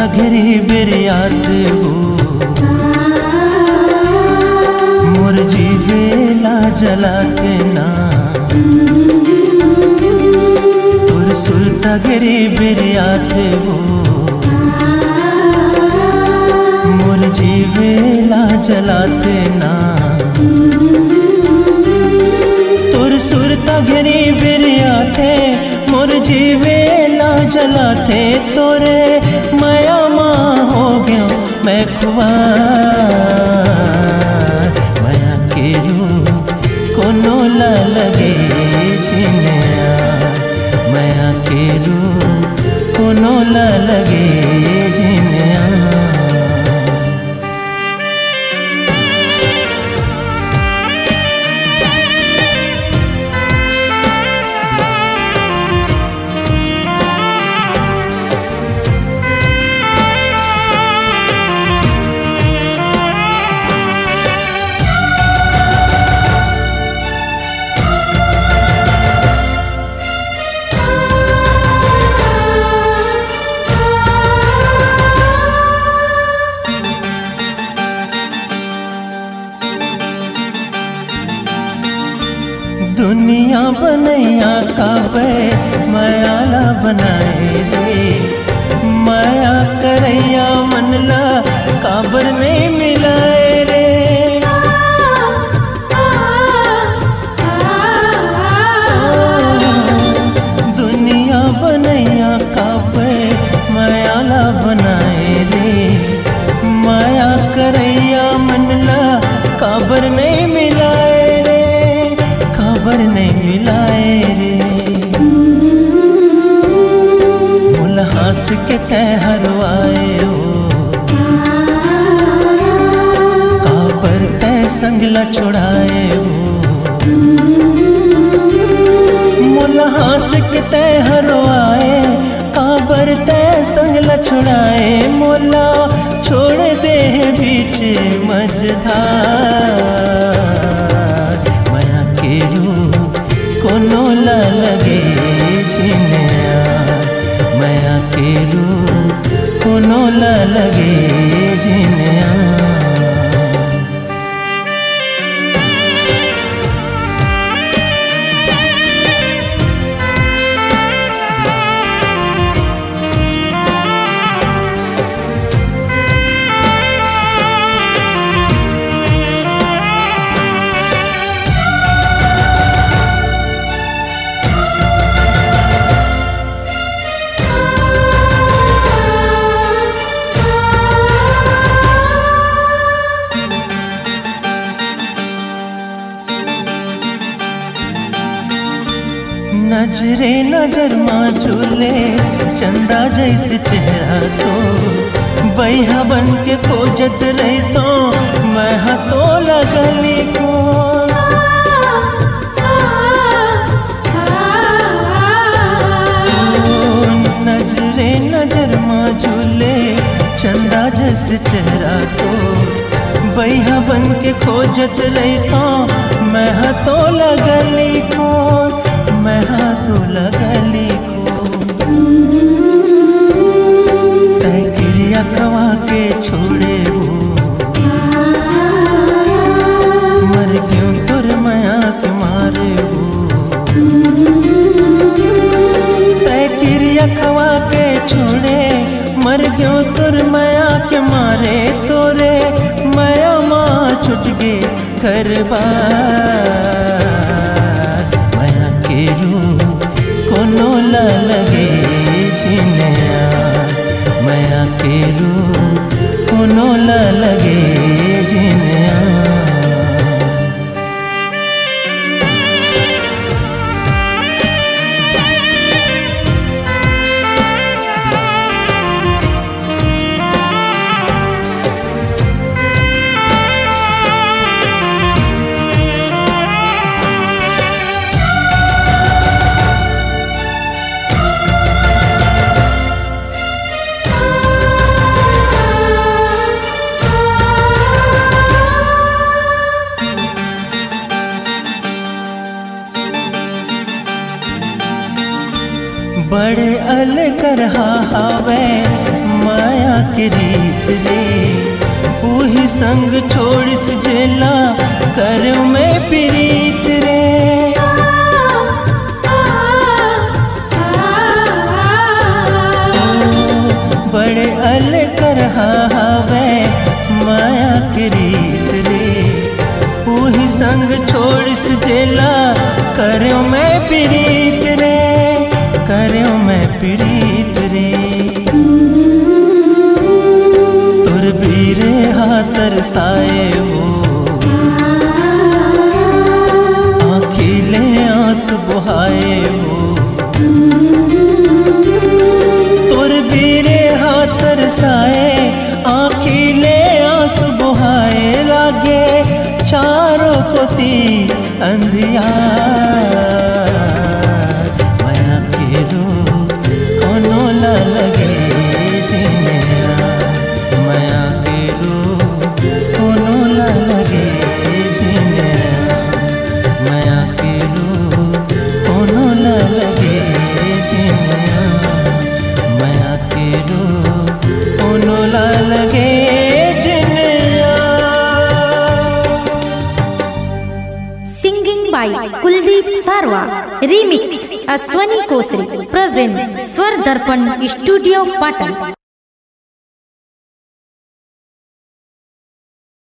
सुरता घेरी बेरियात हो मोर जीवेला जला के ना तुर सुरता घेरी बेरियात हो मोर जीवेला जलाते ना तुर सुरता घेरी बेरियाते मोर जीवेला जलाते तोरे माया माँ हो गया मैं खुआर माया के रूप कोनो ला लगे जिन्या माया के रूप कोनो ला लगे जिन्या। दुनिया बनैया काबे मायाला बनाए रे माया करैया मनला काबर नहीं मिलाए रे दुनिया बनैया काबे मायाला बनाए रे माया करैया मनला काबर नहीं मिलाए खबर नहीं मिलाए रे मुल हंस के कह हरवाए हो काबर तय संगला छुड़ाए हो मुल हंस के तय हरवाए काबर तय संगला छुड़ाए मोला छोड़ दे बीच मझधार कोनो ला लगे जिन्या माया के रूप कोनो ला लगे जिन्या। नजरे नजर माँ झूले चंदा जैसे चेहरा तो बैहा बन के खोजत रही तो मैं तो लगली को नजरे नजर माँ झूले चंदा जैसे चेहरा तो बैहा बन के खोजत रही तो मैं तो लगली को मैं तो लगली को तय क्रिया कवा के छोड़े हो मर क्यों तुर माया के मारे हो तय क्रिया कवा के छोड़े मर क्यों तुर माया के मारे तोरे माया माँ छुट गे घर बार कोनो ला लगे जिन्या माया के रूप कोनो ला लगे जिन्या। बड़े अलग रहा हवे माया के रीत रे वही संग छोड़िस जेला कर में प्रीत रे। बड़े अल कर हावे माया के रीत रे वही संग छोड़िस जेला करो मैं प्रीत रे करो मैं प्रीत रे। तुर बीरे हाथर साए हो आँखिले आंसू बुहाए हो। तुर बीरे हाथर साए आँखिले आंसू बुहाए लागे चारों पोती अंधियार। माया के रो कोनो ला लगे जीने माया के रो कोनो ला लगे जीने माया के रो कोनो ला लगे जीने माया के रो कोनो ला लगे जीने। Singing by Kuldeep Sarwa, remix Aswani Kosri, present Swar Darpan Studio Patan.